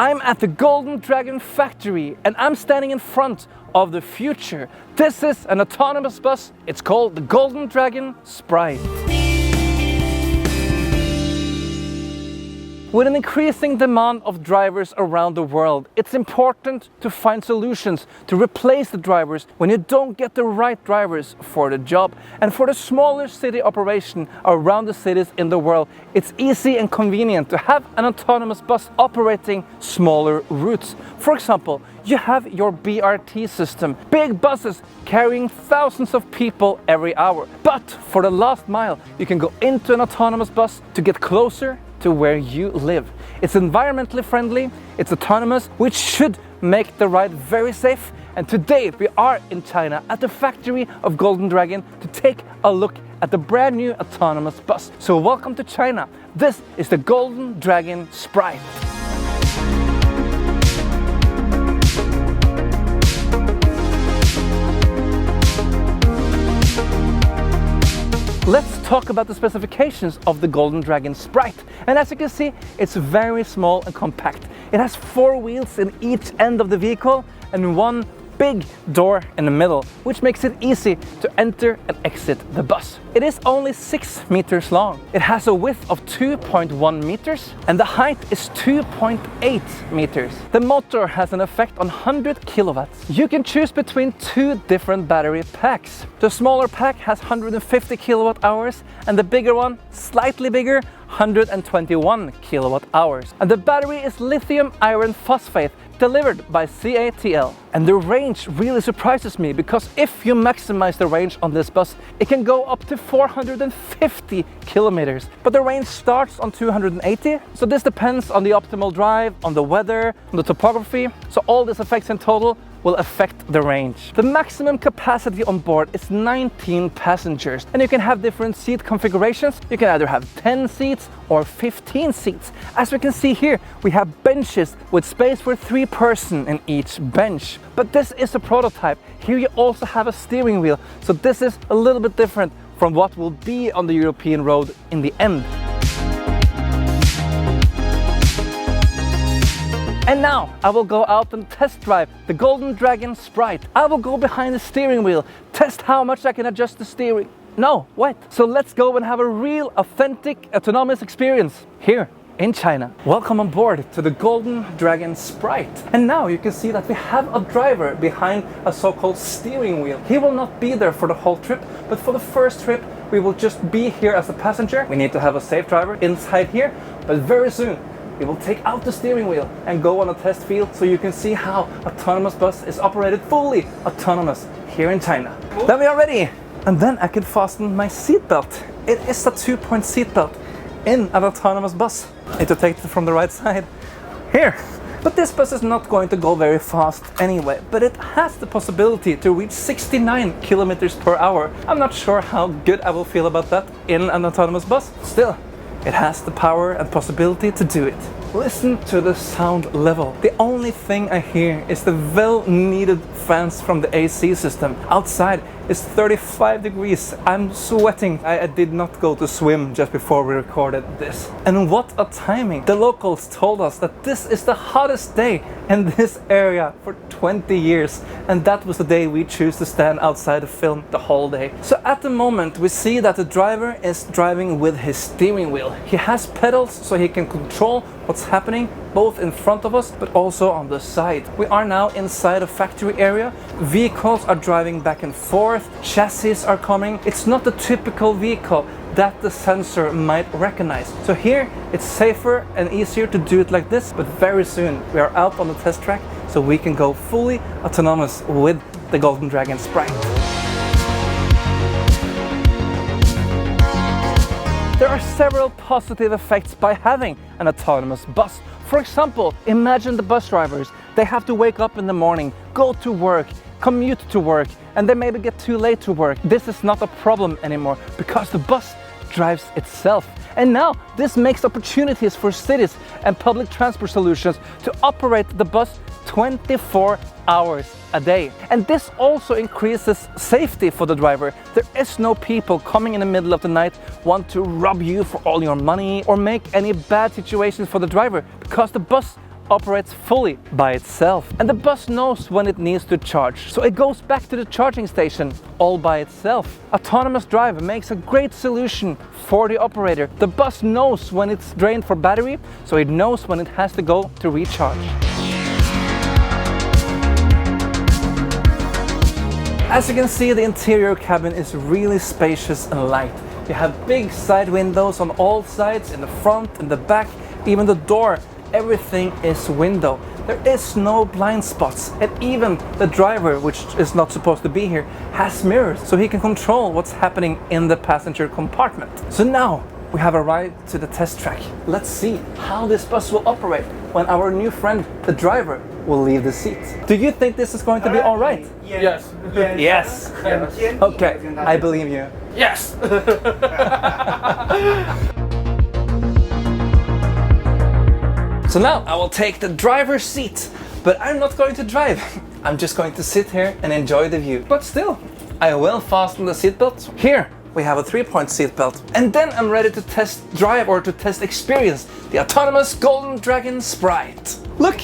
I'm at the Golden Dragon factory and I'm standing in front of the future. This is an autonomous bus. It's called the Golden Dragon Sprite. With an increasing demand of drivers around the world, it's important to find solutions to replace the drivers when you don't get the right drivers for the job. And for the smaller city operation around the cities in the world, it's easy and convenient to have an autonomous bus operating smaller routes. For example, you have your BRT system, big buses carrying thousands of people every hour. But for the last mile, you can go into an autonomous bus to get closer to where you live. It's environmentally friendly, it's autonomous, which should make the ride very safe. And today we are in China at the factory of Golden Dragon to take a look at the brand new autonomous bus. So welcome to China. This is the Golden Dragon Sprite. Let's talk about the specifications of the Golden Dragon Sprite. And as you can see, it's very small and compact. It has 4 wheels in each end of the vehicle and 1 big door in the middle, which makes it easy to enter and exit the bus. It is only 6 meters long. It has a width of 2.1 meters and the height is 2.8 meters. The motor has an effect on 100 kilowatts. You can choose between 2 different battery packs. The smaller pack has 150 kilowatt hours and the bigger one, slightly bigger, 121 kilowatt hours. And the battery is lithium iron phosphate delivered by CATL. And the range really surprises me because if you maximize the range on this bus, it can go up to 450 kilometers. But the range starts on 280, so this depends on the optimal drive, on the weather, on the topography. So all these effects in total will affect the range. The maximum capacity on board is 19 passengers and you can have different seat configurations. You can either have 10 seats or 15 seats. As we can see here, we have benches with space for 3 persons in each bench. But this is a prototype. Here you also have a steering wheel, so this is a little bit different from what will be on the European road in the end. And now I will go out and test drive the Golden Dragon Sprite. I will go behind the steering wheel, test how much I can adjust the steering. No, wait. So let's go and have a real, authentic, autonomous experience here in China. Welcome on board to the Golden Dragon Sprite. And now you can see that we have a driver behind a so-called steering wheel. He will not be there for the whole trip, but for the first trip, we will just be here as a passenger. We need to have a safe driver inside here, but very soon, we will take out the steering wheel and go on a test field so you can see how autonomous bus is operated fully autonomous here in China. Then we are ready. And then I can fasten my seatbelt. It is a 2-point seatbelt in an autonomous bus. I need to take it from the right side. Here. But this bus is not going to go very fast anyway, but it has the possibility to reach 69 kilometers per hour. I'm not sure how good I will feel about that in an autonomous bus. Still, it has the power and possibility to do it. Listen to the sound level. The only thing I hear is the well-needed fans from the AC system. Outside it's 35 degrees. I'm sweating. I did not go to swim just before we recorded this. And what a timing. The locals told us that this is the hottest day in this area for 20 years. And that was the day we choose to stand outside to film the whole day. So at the moment we see that the driver is driving with his steering wheel. He has pedals so he can control what's happening both in front of us but also on the side. We are now inside a factory area. Vehicles are driving back and forth. Chassis are coming. It's not the typical vehicle that the sensor might recognize. So here it's safer and easier to do it like this, but very soon we are out on the test track so we can go fully autonomous with the Golden Dragon Sprite. There are several positive effects by having an autonomous bus. For example, imagine the bus drivers. They have to wake up in the morning, go to work, commute to work, and they maybe get too late to work. This is not a problem anymore because the bus drives itself. And now this makes opportunities for cities and public transport solutions to operate the bus 24 hours a day. And this also increases safety for the driver. There is no people coming in the middle of the night want to rob you for all your money or make any bad situations for the driver because the bus operates fully by itself. And the bus knows when it needs to charge, so it goes back to the charging station all by itself. Autonomous drive makes a great solution for the operator. The bus knows when it's drained for battery, so it knows when it has to go to recharge. As you can see, the interior cabin is really spacious and light. You have big side windows on all sides, in the front, in the back, even the door. Everything is window. There is no blind spots, and even the driver, which is not supposed to be here, has mirrors, so he can control what's happening in the passenger compartment. So now we have arrived to the test track. Let's see how this bus will operate when our new friend, the driver, will leave the seat. Do you think this is going to be all right? Yes. Yes. Okay, I believe you. Yes. So now I will take the driver's seat, but I'm not going to drive. I'm just going to sit here and enjoy the view. But still, I will fasten the seatbelt. Here we have a 3-point seatbelt. And then I'm ready to test drive, or to test experience, the autonomous Golden Dragon Sprite. Look,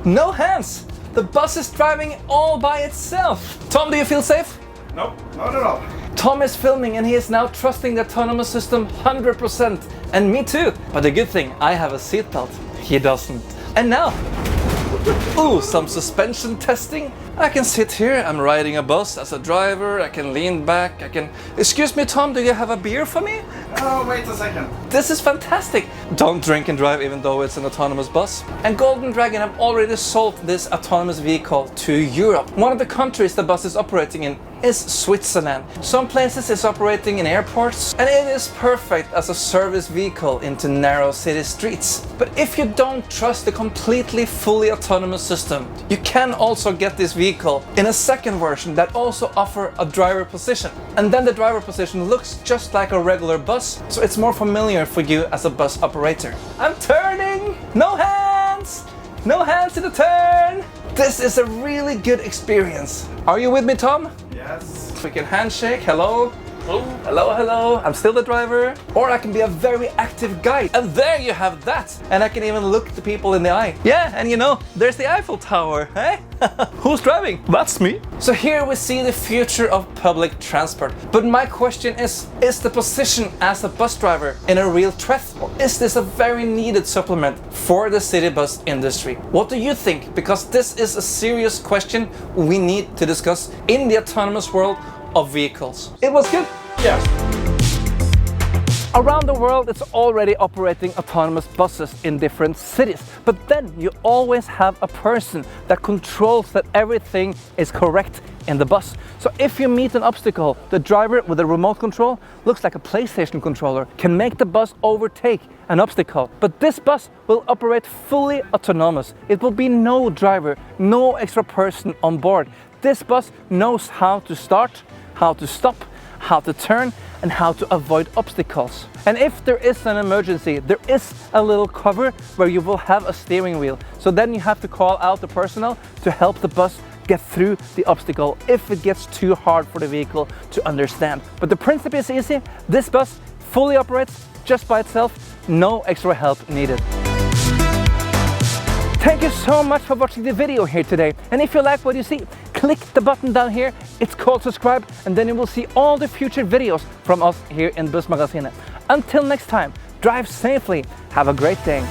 no hands. The bus is driving all by itself. Tom, do you feel safe? No, not at all. Tom is filming and he is now trusting the autonomous system 100%. And me too. But the good thing, I have a seatbelt. He doesn't. And now, ooh, some suspension testing. I can sit here, I'm riding a bus as a driver, I can lean back, I can... Excuse me, Tom, do you have a beer for me? Oh, wait a second. This is fantastic. Don't drink and drive even though it's an autonomous bus. And Golden Dragon have already sold this autonomous vehicle to Europe. One of the countries the bus is operating in is Switzerland. Some places it's operating in airports, and it is perfect as a service vehicle into narrow city streets. But if you don't trust the completely fully autonomous system, you can also get this vehicle in a second version that also offers a driver position. And then the driver position looks just like a regular bus, so it's more familiar for you as a bus operator. I'm turning! No hands! No hands in the turn! This is a really good experience. Are you with me, Tom? Yes. We can handshake. Hello. Hello, hello. I'm still the driver. Or I can be a very active guide. And there you have that. And I can even look the people in the eye. Yeah, and you know, there's the Eiffel Tower, eh? Who's driving? That's me. So here we see the future of public transport. But my question is the position as a bus driver in a real threat? Or is this a very needed supplement for the city bus industry? What do you think? Because this is a serious question we need to discuss in the autonomous world of vehicles. It was good? Yes. Around the world, it's already operating autonomous buses in different cities. But then you always have a person that controls that everything is correct in the bus. So if you meet an obstacle, the driver with a remote control, looks like a PlayStation controller, can make the bus overtake an obstacle. But this bus will operate fully autonomous. It will be no driver, no extra person on board. This bus knows how to start, how to stop, how to turn, and how to avoid obstacles. And if there is an emergency, there is a little cover where you will have a steering wheel. So then you have to call out the personnel to help the bus get through the obstacle if it gets too hard for the vehicle to understand. But the principle is easy. This bus fully operates just by itself, no extra help needed. Thank you so much for watching the video here today. And if you like what you see, click the button down here. It's called subscribe, and then you will see all the future videos from us here in Bussmagasinet. Until next time, drive safely. Have a great day.